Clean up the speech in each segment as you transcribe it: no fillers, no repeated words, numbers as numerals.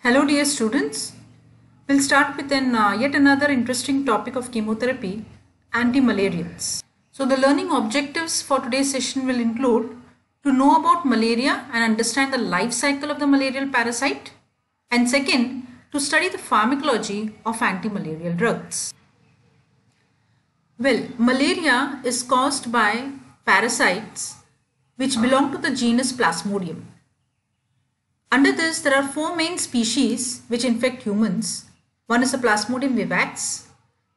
Hello dear students, we'll start with yet another interesting topic of chemotherapy, anti-malarials. So the learning objectives for today's session will include to know about malaria and understand the life cycle of the malarial parasite, and second, to study the pharmacology of anti-malarial drugs. Well, malaria is caused by parasites which belong to the genus Plasmodium. Under this, there are four main species which infect humans. One is the Plasmodium vivax,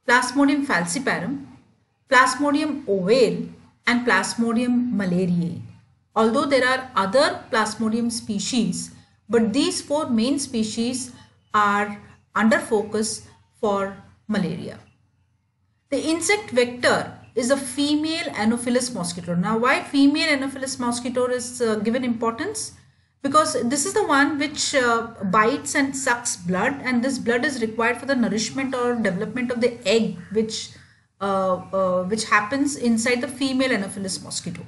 Plasmodium falciparum, Plasmodium ovale, and Plasmodium malariae. Although there are other Plasmodium species, but these four main species are under focus for malaria. The insect vector is a female Anopheles mosquito. Now, why female Anopheles mosquito is given importance? Because this is the one which bites and sucks blood, and this blood is required for the nourishment or development of the egg which happens inside the female Anopheles mosquito.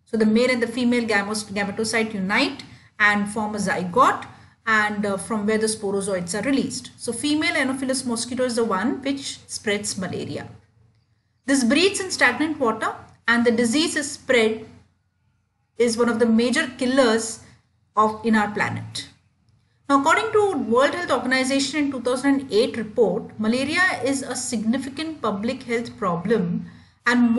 So the male and the female gametocyte unite and form a zygote, and from where the sporozoites are released. So female Anopheles mosquito is the one which spreads malaria. This breeds in stagnant water, and the disease is spread is one of the major killers in our planet. Now, according to World Health Organization in 2008 report, malaria is a significant public health problem, and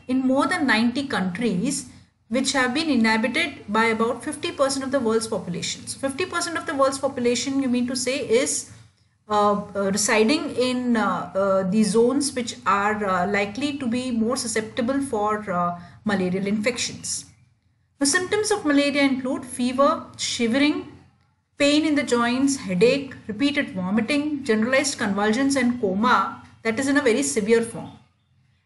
in more than 90 countries, which have been inhabited by about 50% of the world's population. So 50% of the world's population, you mean to say, is residing in the zones which are likely to be more susceptible for malarial infections. The symptoms of malaria include fever, shivering, pain in the joints, headache, repeated vomiting, generalized convulsions, and coma that is in a very severe form.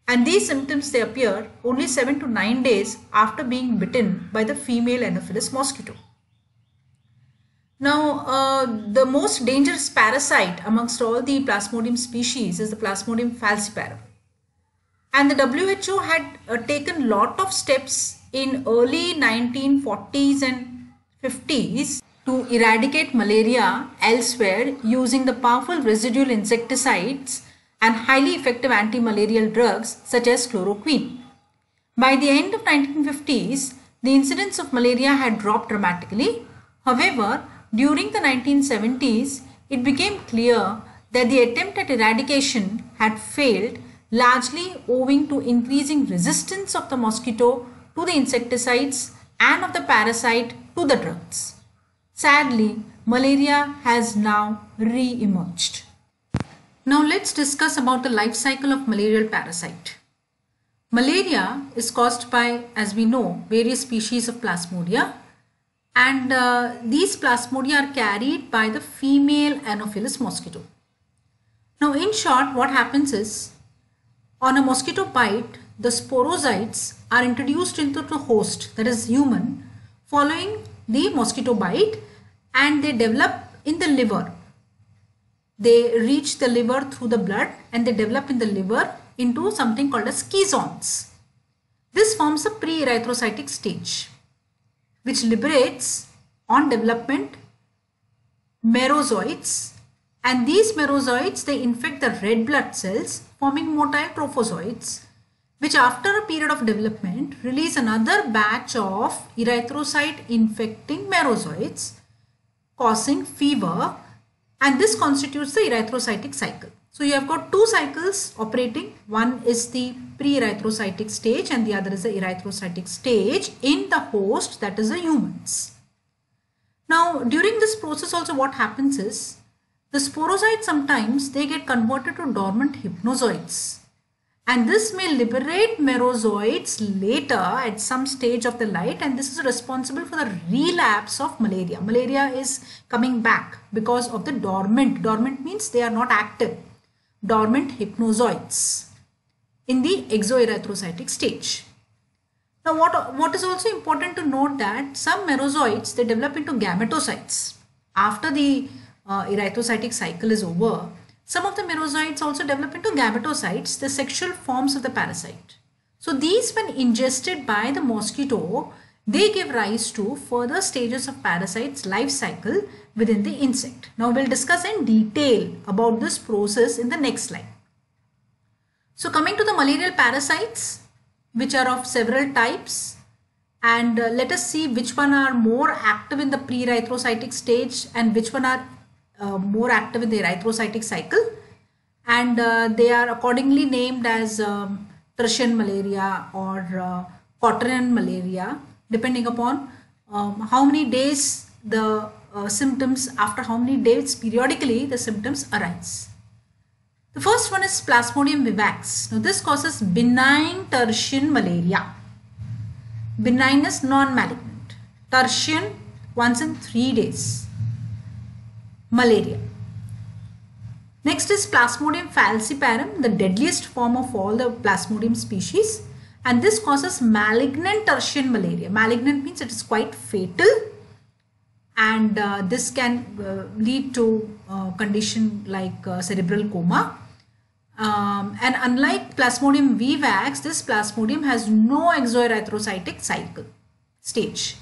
And these symptoms, they appear only 7 to 9 days after being bitten by the female Anopheles mosquito. Now, the most dangerous parasite amongst all the Plasmodium species is the Plasmodium falciparum. And the WHO had taken lot of steps in early 1940s and 50s to eradicate malaria elsewhere using the powerful residual insecticides and highly effective anti-malarial drugs such as chloroquine. By the end of 1950s, the incidence of malaria had dropped dramatically. However, during the 1970s, it became clear that the attempt at eradication had failed, largely owing to increasing resistance of the mosquito to the insecticides and of the parasite to the drugs. Sadly, malaria has now re-emerged. Now let's discuss about the life cycle of malarial parasite. Malaria is caused by, as we know, various species of plasmodia, and these plasmodia are carried by the female Anopheles mosquito. Now in short, what happens is, on a mosquito bite, the sporozoites are introduced into the host, that is human, following the mosquito bite, and they develop in the liver. They reach the liver through the blood, and they develop in the liver into something called as schizons. This forms a pre-erythrocytic stage, which liberates on development merozoites, and these merozoites, they infect the red blood cells, forming motile trophozoites, which after a period of development release another batch of erythrocyte infecting merozoites, causing fever, and this constitutes the erythrocytic cycle. So you have got two cycles operating. One is the pre-erythrocytic stage and the other is the erythrocytic stage in the host, that is the humans. Now during this process also what happens is, the sporozoites sometimes they get converted to dormant hypnozoites, and this may liberate merozoites later at some stage of the life, and this is responsible for the relapse of malaria. Malaria is coming back because of the dormant. Dormant means they are not active. Dormant hypnozoites in the exoerythrocytic stage. Now what is also important to note that some merozoites, they develop into gametocytes. After the erythrocytic cycle is over, some of the merozoites also develop into gametocytes, the sexual forms of the parasite. So these, when ingested by the mosquito, they give rise to further stages of parasite's life cycle within the insect. Now we'll discuss in detail about this process in the next slide. So coming to the malarial parasites, which are of several types, and let us see which one are more active in the pre-erythrocytic stage and which one are more active in the erythrocytic cycle, and they are accordingly named as tertian malaria or quaternion malaria, depending upon how many days the symptoms, after how many days periodically the symptoms arise. The first one is Plasmodium vivax. Now this causes benign tertian malaria. Benign is non-malignant. Tertian, once in 3 days. Malaria. Next is Plasmodium falciparum, the deadliest form of all the Plasmodium species, and this causes malignant tertian malaria. Malignant means it is quite fatal, and this can lead to condition like cerebral coma. And unlike Plasmodium vivax, this Plasmodium has no exoerythrocytic cycle stage.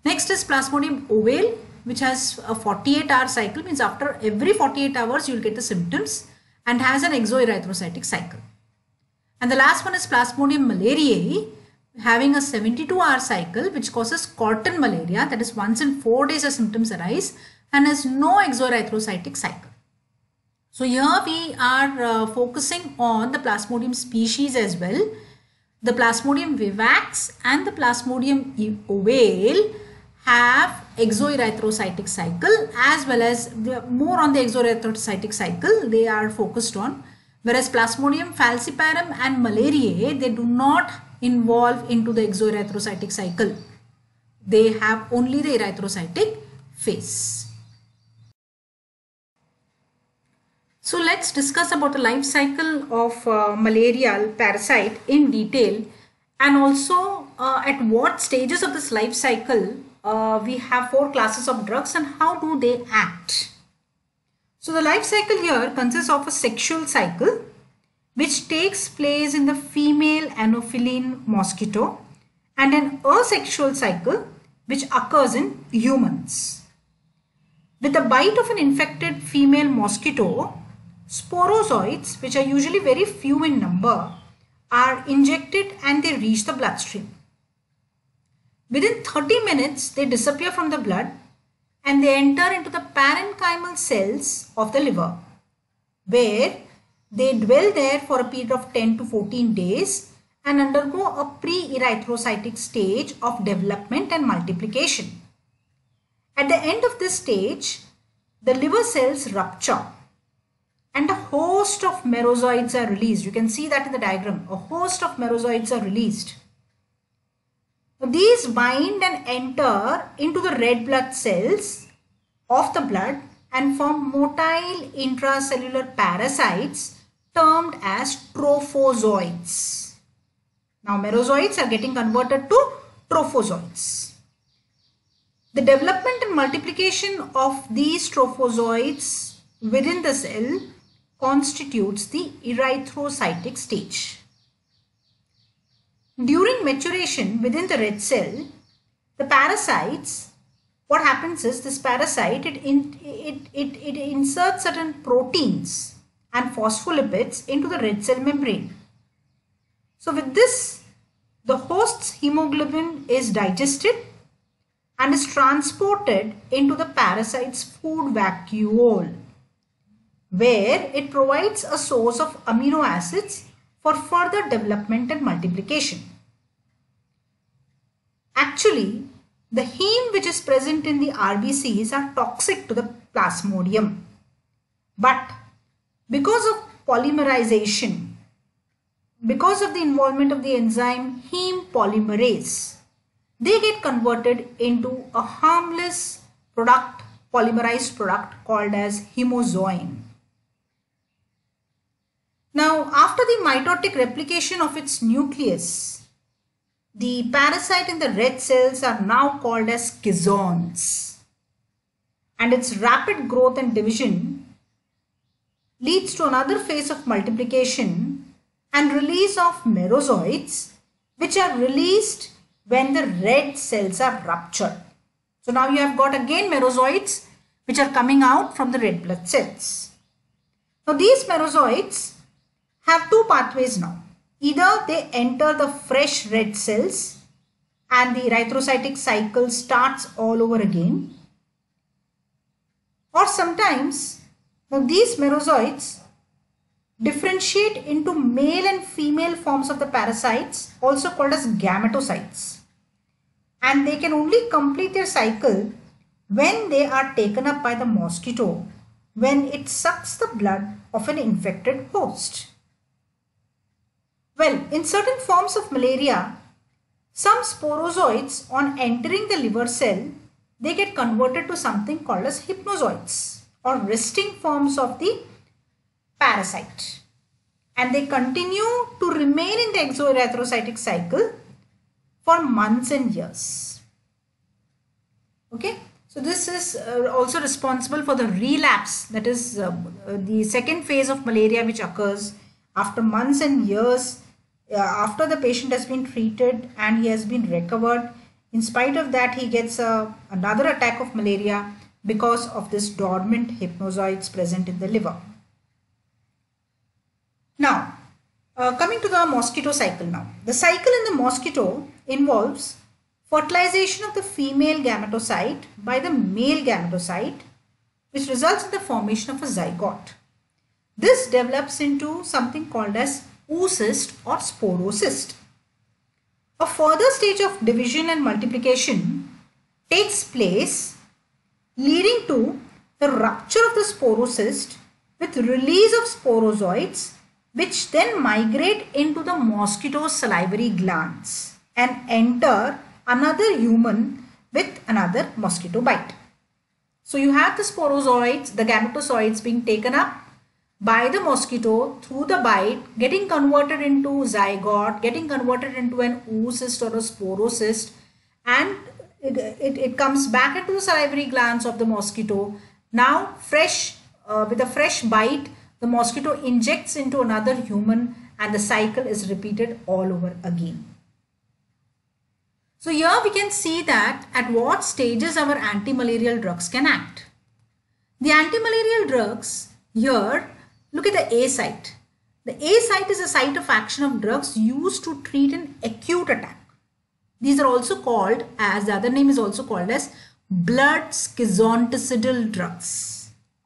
Next is Plasmodium ovale, which has a 48-hour cycle, means after every 48 hours you will get the symptoms, and has an exoerythrocytic cycle. And the last one is Plasmodium malariae, having a 72-hour cycle, which causes quartan malaria, that is once in 4 days the symptoms arise, and has no exoerythrocytic cycle. So here we are focusing on the Plasmodium species as well. The Plasmodium vivax and the Plasmodium ovale have exoerythrocytic cycle, as well as more on the exoerythrocytic cycle they are focused on, whereas Plasmodium falciparum and malariae, they do not involve into the exoerythrocytic cycle. They have only the erythrocytic phase. So let's discuss about the life cycle of malarial parasite in detail, and also at what stages of this life cycle we have 4 classes of drugs and how do they act. So the life cycle here consists of a sexual cycle which takes place in the female Anopheline mosquito, and an asexual cycle which occurs in humans. With the bite of an infected female mosquito, sporozoids, which are usually very few in number, are injected and they reach the bloodstream. Within 30 minutes, they disappear from the blood and they enter into the parenchymal cells of the liver, where they dwell there for a period of 10 to 14 days and undergo a pre-erythrocytic stage of development and multiplication. At the end of this stage, the liver cells rupture and a host of merozoids are released. You can see that in the diagram. A host of merozoids are released. These bind and enter into the red blood cells of the blood and form motile intracellular parasites termed as trophozoites. Now merozoids are getting converted to trophozoites. The development and multiplication of these trophozoites within the cell constitutes the erythrocytic stage. During maturation within the red cell, the parasites, what happens is this parasite, it inserts certain proteins and phospholipids into the red cell membrane. So with this, the host's hemoglobin is digested and is transported into the parasite's food vacuole, where it provides a source of amino acids for further development and multiplication. Actually, the heme which is present in the RBCs are toxic to the Plasmodium, but because of polymerization, because of the involvement of the enzyme heme polymerase, they get converted into a harmless product, polymerized product called as hemozoin. Now, after the mitotic replication of its nucleus, the parasite in the red cells are now called as schizons, and its rapid growth and division leads to another phase of multiplication and release of merozoids, which are released when the red cells are ruptured. So now you have got again merozoites which are coming out from the red blood cells. Now these merozoites have two pathways now. Either they enter the fresh red cells and the erythrocytic cycle starts all over again, or sometimes now these merozoites differentiate into male and female forms of the parasites, also called as gametocytes, and they can only complete their cycle when they are taken up by the mosquito when it sucks the blood of an infected host. Well, in certain forms of malaria, some sporozoites on entering the liver cell, they get converted to something called as hypnozoites or resting forms of the parasite, and they continue to remain in the exoerythrocytic cycle for months and years. Okay, so this is also responsible for the relapse, that is the second phase of malaria which occurs after months and years after the patient has been treated and he has been recovered. In spite of that, he gets another attack of malaria because of this dormant hypnozoites present in the liver. Now, coming to the mosquito cycle now. The cycle in the mosquito involves fertilization of the female gametocyte by the male gametocyte, which results in the formation of a zygote. This develops into something called as oocyst or sporocyst. A further stage of division and multiplication takes place, leading to the rupture of the sporocyst with release of sporozoites, which then migrate into the mosquito's salivary glands and enter another human with another mosquito bite. So you have the sporozoites, the gametocytes being taken up by the mosquito through the bite, getting converted into zygote, getting converted into an oocyst or a sporocyst, and it comes back into the salivary glands of the mosquito. Now fresh, with a fresh bite, the mosquito injects into another human and the cycle is repeated all over again. So here we can see that at what stages our anti-malarial drugs can act. The anti-malarial drugs here, look at the A site. The A site is a site of action of drugs used to treat an acute attack. These are also called as, the other name is also called as blood schizonticidial drugs.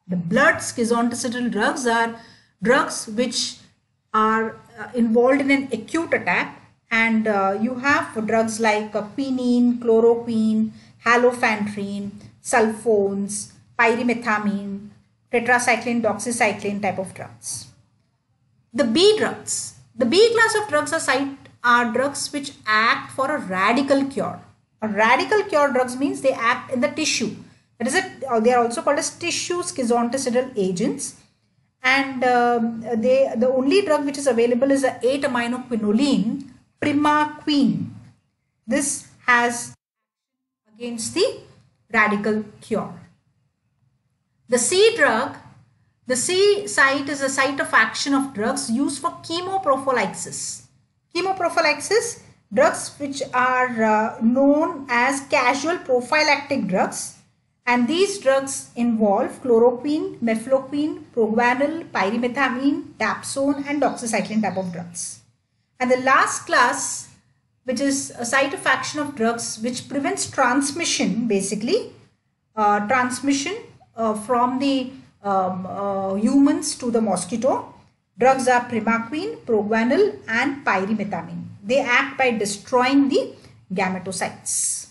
The blood schizonticidial drugs are drugs which are involved in an acute attack, and you have drugs like quinine, chloroquine, halofantrine, sulfones, pyrimethamine, tetracycline, doxycycline type of drugs. The B drugs. The B class of drugs are drugs which act for a radical cure. A radical cure drugs means they act in the tissue. That is they are also called as tissue schizonticidal agents. And the only drug which is available is the 8-aminoquinoline, primaquine. This has against the radical cure. The C drug, the C site is a site of action of drugs used for chemoprophylaxis. Chemoprophylaxis, drugs which are known as casual prophylactic drugs, and these drugs involve chloroquine, mefloquine, proguanil, pyrimethamine, dapsone and doxycycline type of drugs. And the last class, which is a site of action of drugs which prevents transmission, basically transmission from the humans to the mosquito. Drugs are primaquine, proguanil and pyrimethamine. They act by destroying the gametocytes.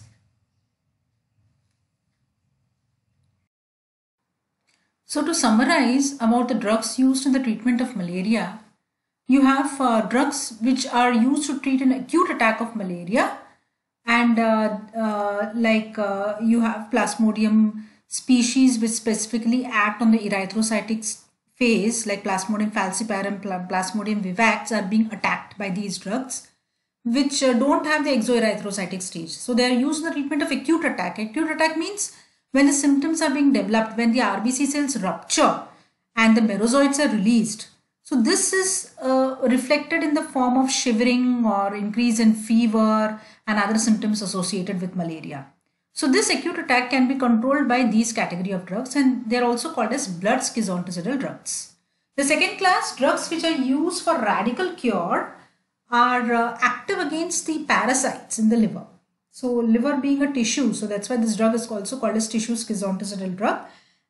So to summarize about the drugs used in the treatment of malaria, you have drugs which are used to treat an acute attack of malaria, and you have Plasmodium species which specifically act on the erythrocytic phase, like Plasmodium falciparum, Plasmodium vivax are being attacked by these drugs which don't have the exoerythrocytic stage. So they are used in the treatment of acute attack. Acute attack means when the symptoms are being developed, when the RBC cells rupture and the merozoites are released. So this is reflected in the form of shivering or increase in fever and other symptoms associated with malaria. So this acute attack can be controlled by these category of drugs, and they are also called as blood schizonticital drugs. The second class, drugs which are used for radical cure, are active against the parasites in the liver. So liver being a tissue, so that's why this drug is also called as tissue schizonticital drug.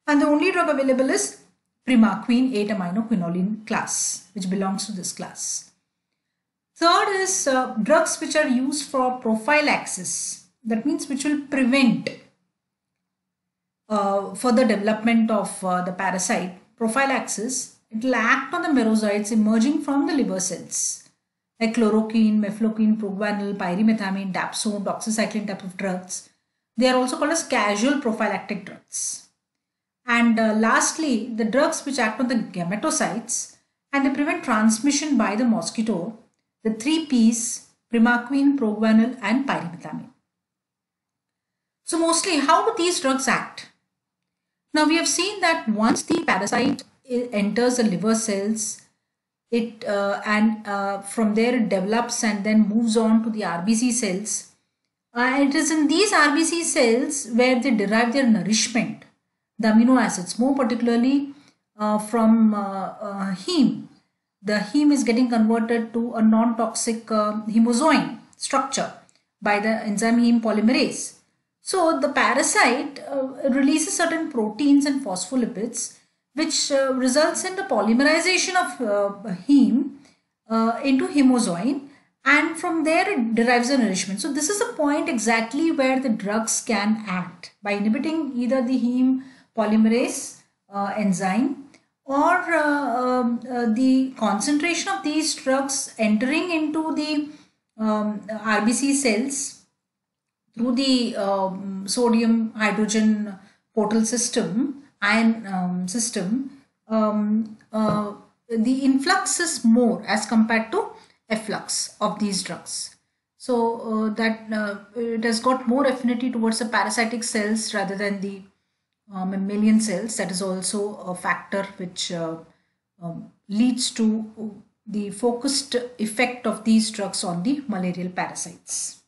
And the only drug available is primaquine 8-aminoquinoline class, which belongs to this class. Third is drugs which are used for prophylaxis. That means which will prevent further development of the parasite. Prophylaxis, it will act on the merozoites emerging from the liver cells, like chloroquine, mefloquine, proguanil, pyrimethamine, dapsone, doxycycline type of drugs. They are also called as casual prophylactic drugs. And lastly, the drugs which act on the gametocytes and they prevent transmission by the mosquito, the 3 Ps, primaquine, proguanil and pyrimethamine. So mostly, how do these drugs act? Now we have seen that once the parasite enters the liver cells, it from there it develops and then moves on to the RBC cells. It is in these RBC cells where they derive their nourishment, the amino acids, more particularly from heme. The heme is getting converted to a non-toxic hemozoin structure by the enzyme heme polymerase. So the parasite releases certain proteins and phospholipids, which results in the polymerization of heme into hemozoin, and from there it derives the nourishment. So this is a point exactly where the drugs can act by inhibiting either the heme polymerase enzyme or the concentration of these drugs entering into the RBC cells through the sodium hydrogen portal system, ion system. The influx is more as compared to efflux of these drugs. So that it has got more affinity towards the parasitic cells rather than the mammalian cells. That is also a factor which leads to the focused effect of these drugs on the malarial parasites.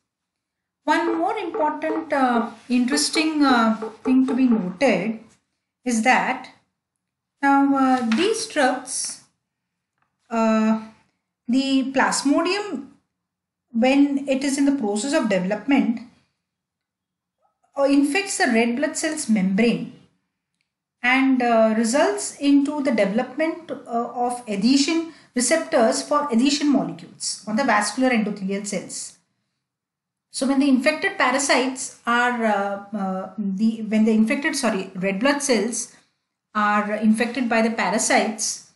One more important interesting thing to be noted is that now these drugs, the plasmodium, when it is in the process of development, infects the red blood cells membrane and results into the development of adhesion receptors for adhesion molecules on the vascular endothelial cells. So when the infected parasites are red blood cells are infected by the parasites,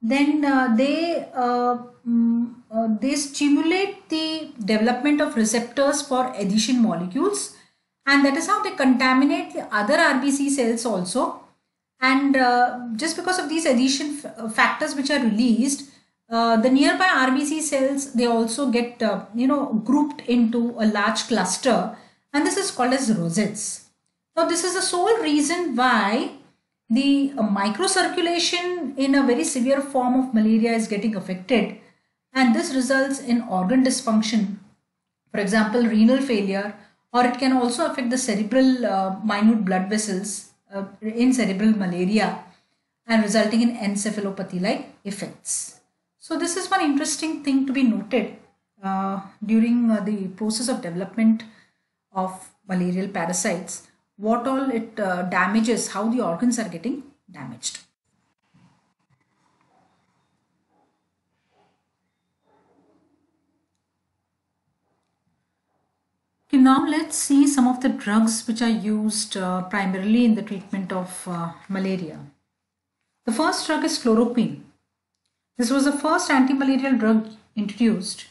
then they stimulate the development of receptors for adhesion molecules, and that is how they contaminate the other RBC cells also. And just because of these adhesion factors which are released, the nearby RBC cells, they also get grouped into a large cluster, and this is called as rosettes. Now this is the sole reason why the microcirculation in a very severe form of malaria is getting affected, and this results in organ dysfunction, for example renal failure, or it can also affect the cerebral minute blood vessels in cerebral malaria and resulting in encephalopathy like effects. So this is one interesting thing to be noted during the process of development of malarial parasites, what all it damages, how the organs are getting damaged. Okay, now let's see some of the drugs which are used primarily in the treatment of malaria. The first drug is chloroquine. This was the first anti-malarial drug introduced.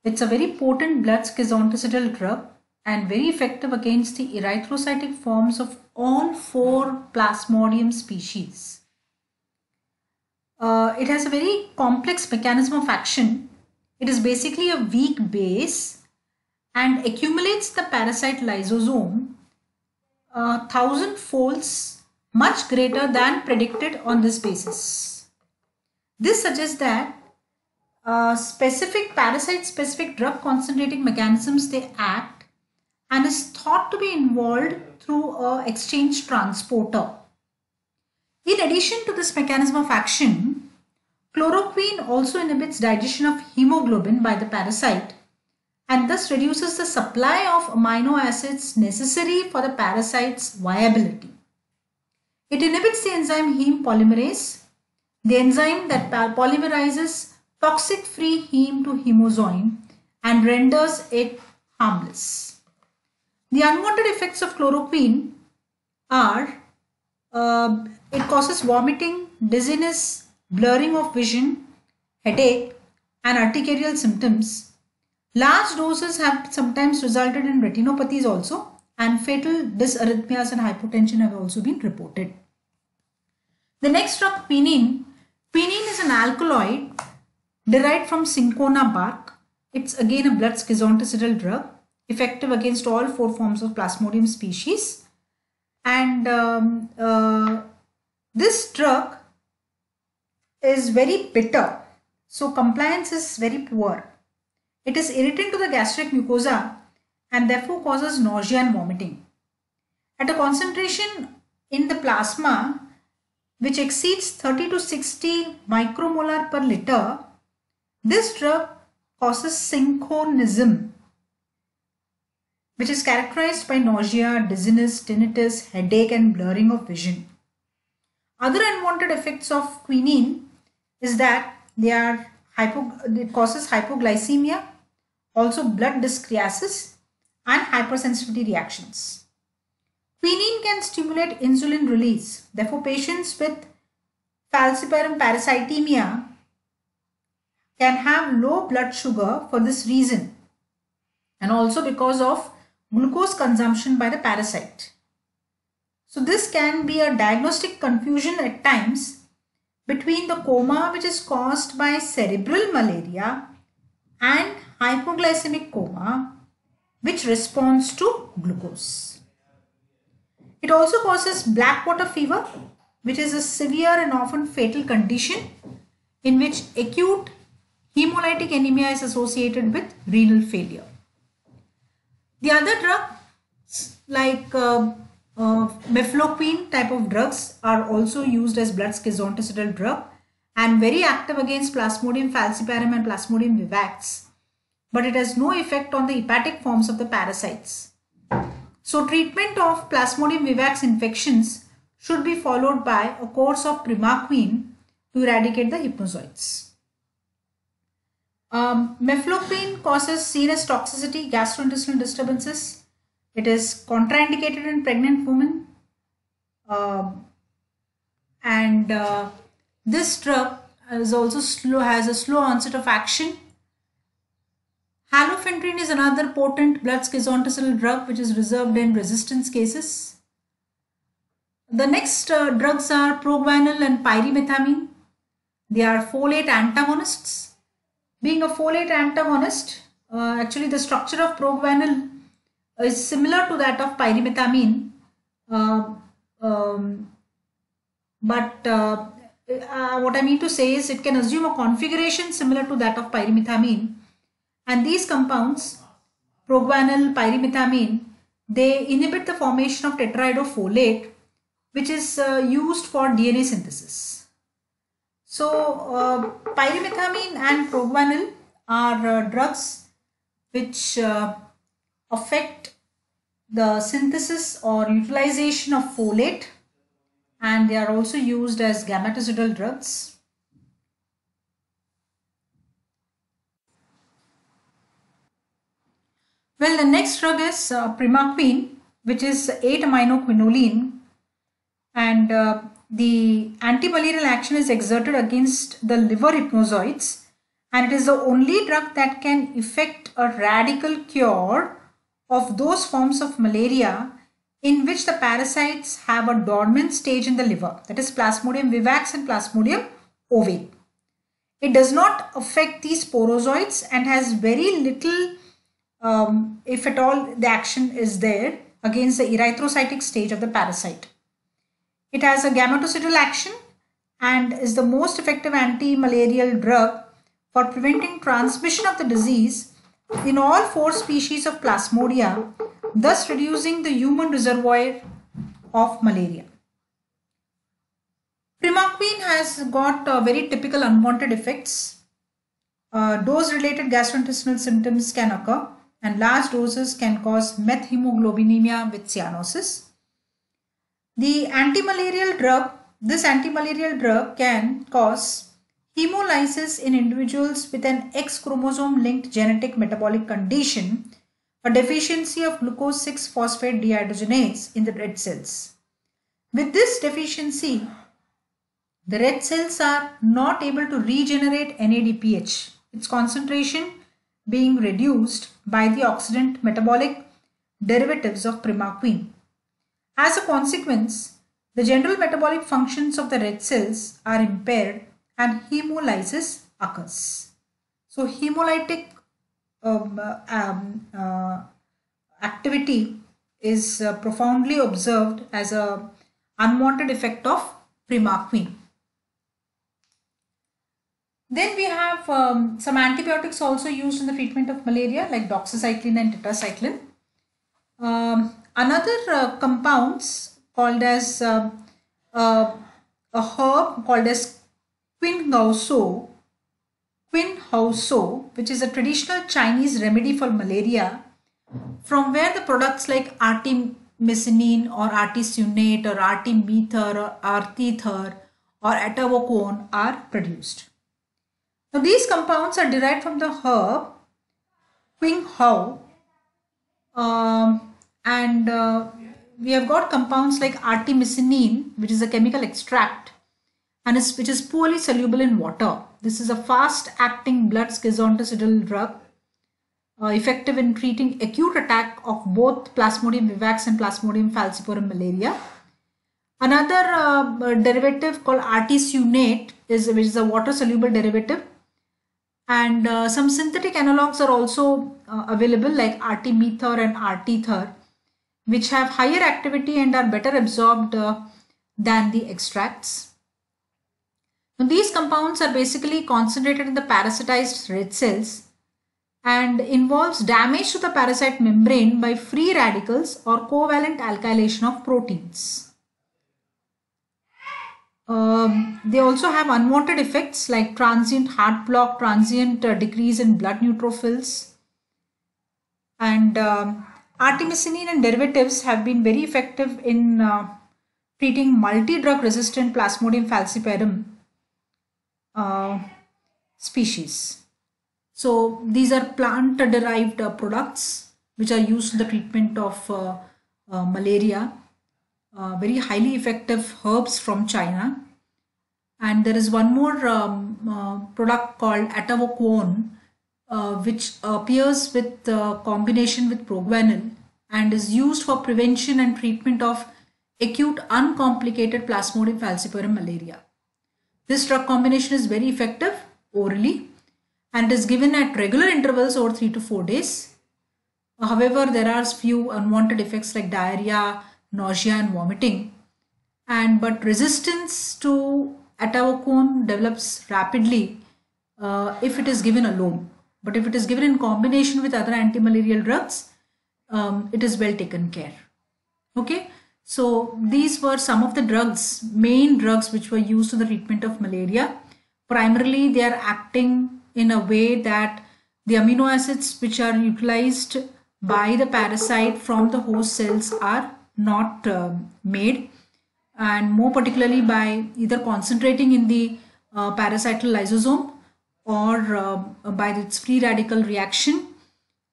It's a very potent blood schizonticital drug and very effective against the erythrocytic forms of all 4 Plasmodium species. It has a very complex mechanism of action. It is basically a weak base and accumulates the parasite lysosome 1,000 folds much greater than predicted on this basis. This suggests that specific parasite-specific drug concentrating mechanisms they act and is thought to be involved through a exchange transporter. In addition to this mechanism of action, chloroquine also inhibits digestion of hemoglobin by the parasite and thus reduces the supply of amino acids necessary for the parasite's viability. It inhibits the enzyme heme polymerase, the enzyme that polymerizes toxic free heme to hemozoin and renders it harmless. The unwanted effects of chloroquine are it causes vomiting, dizziness, blurring of vision, headache, and urticarial symptoms. Large doses have sometimes resulted in retinopathies also, and fatal dysarrhythmias and hypotension have also been reported. The next drug, quinine. Quinine is an alkaloid derived from cinchona bark. It's again a blood schizonticital drug, effective against all 4 forms of Plasmodium species. And this drug is very bitter, so compliance is very poor. It is irritant to the gastric mucosa and therefore causes nausea and vomiting. At a concentration in the plasma which exceeds 30 to 60 micromolar per liter, this drug causes synchronism, which is characterized by nausea, dizziness, tinnitus, headache, and blurring of vision. Other unwanted effects of quinine is that it causes hypoglycemia, also blood dyscrasis, and hypersensitivity reactions. Quinine can stimulate insulin release. Therefore, patients with falciparum parasitemia can have low blood sugar for this reason, and also because of glucose consumption by the parasite. So this can be a diagnostic confusion at times between the coma which is caused by cerebral malaria and hypoglycemic coma which responds to glucose. It also causes black water fever, which is a severe and often fatal condition in which acute hemolytic anemia is associated with renal failure. The other drugs like mefloquine type of drugs are also used as blood schizonticital drug and very active against Plasmodium falciparum and Plasmodium vivax, but it has no effect on the hepatic forms of the parasites. So treatment of Plasmodium vivax infections should be followed by a course of primaquine to eradicate the hypnozoites. Mefloquine causes CNS toxicity, gastrointestinal disturbances. It is contraindicated in pregnant women. This drug is also has a slow onset of action. Halophedrine is another potent blood schizonticital drug which is reserved in resistance cases. The next drugs are proguanil and pyrimethamine. They are folate antagonists. Being a folate antagonist, actually the structure of proguanil is similar to that of pyrimethamine, what I mean to say is it can assume a configuration similar to that of pyrimethamine, and these compounds, proguanil, pyrimethamine, they inhibit the formation of tetrahydrofolate, which is used for DNA synthesis. So pyrimethamine and proguanil are drugs which affect the synthesis or utilization of folate, and they are also used as gametocidal drugs. Well, the next drug is primaquine, which is 8-aminoquinoline, and the antimalarial action is exerted against the liver hypnozoites, and it is the only drug that can effect a radical cure of those forms of malaria in which the parasites have a dormant stage in the liver, that is Plasmodium vivax and Plasmodium ovale. It does not affect these sporozoites and has very little, if at all, the action is there against the erythrocytic stage of the parasite. It has a gametocidal action and is the most effective anti-malarial drug for preventing transmission of the disease in all 4 species of Plasmodia, thus reducing the human reservoir of malaria. Primaquine has got very typical unwanted effects. Dose-related gastrointestinal symptoms can occur, and large doses can cause methemoglobinemia with cyanosis. The antimalarial drug, this antimalarial drug can cause hemolysis in individuals with an X chromosome linked genetic metabolic condition, a deficiency of glucose 6-phosphate dehydrogenase in the red cells. With this deficiency, the red cells are not able to regenerate NADPH, its concentration being reduced by the oxidant metabolic derivatives of primaquine. As a consequence, the general metabolic functions of the red cells are impaired and hemolysis occurs. So hemolytic activity is profoundly observed as an unwanted effect of primaquine. Then we have some antibiotics also used in the treatment of malaria, like doxycycline and tetracycline. Another compounds called as a herb called as Quinhao So, which is a traditional Chinese remedy for malaria, from where the products like artemisinin or artesunate or artemether or artether or atavocone are produced. Now these compounds are derived from the herb Quinhao, and we have got compounds like artemisinin, which is a chemical extract and which is poorly soluble in water. This is a fast-acting blood schizonticidial drug, effective in treating acute attack of both Plasmodium vivax and Plasmodium falciparum malaria. Another derivative called artesunate which is a water-soluble derivative, and some synthetic analogues are also available like artemether and artether, which have higher activity and are better absorbed than the extracts. Now, these compounds are basically concentrated in the parasitized red cells and involves damage to the parasite membrane by free radicals or covalent alkylation of proteins. They also have unwanted effects like transient heart block, transient decrease in blood neutrophils, and artemisinin and derivatives have been very effective in treating multi-drug resistant Plasmodium falciparum species. So these are plant derived products which are used in the treatment of malaria, very highly effective herbs from China. And there is one more product called atavocone, which appears with combination with proguanil and is used for prevention and treatment of acute uncomplicated Plasmodium falciparum malaria. This drug combination is very effective orally and is given at regular intervals over 3 to 4 days. However, there are few unwanted effects like diarrhea, nausea and vomiting, but resistance to atavocone develops rapidly if it is given alone. But if it is given in combination with other antimalarial drugs, it is well taken care. Okay, so these were some of the drugs, main drugs which were used in the treatment of malaria. Primarily, they are acting in a way that the amino acids which are utilized by the parasite from the host cells are not made, and more particularly by either concentrating in the parasital lysosome or by its free radical reaction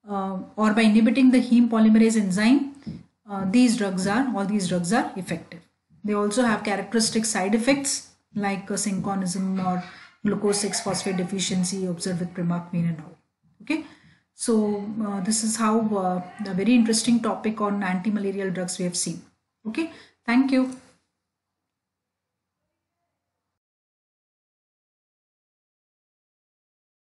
or by inhibiting the heme polymerase enzyme. All these drugs are effective. They also have characteristic side effects like synchronism or glucose 6-phosphate deficiency observed with primaquine and all. Okay, so this is how a very interesting topic on anti-malarial drugs we have seen. Okay, thank you.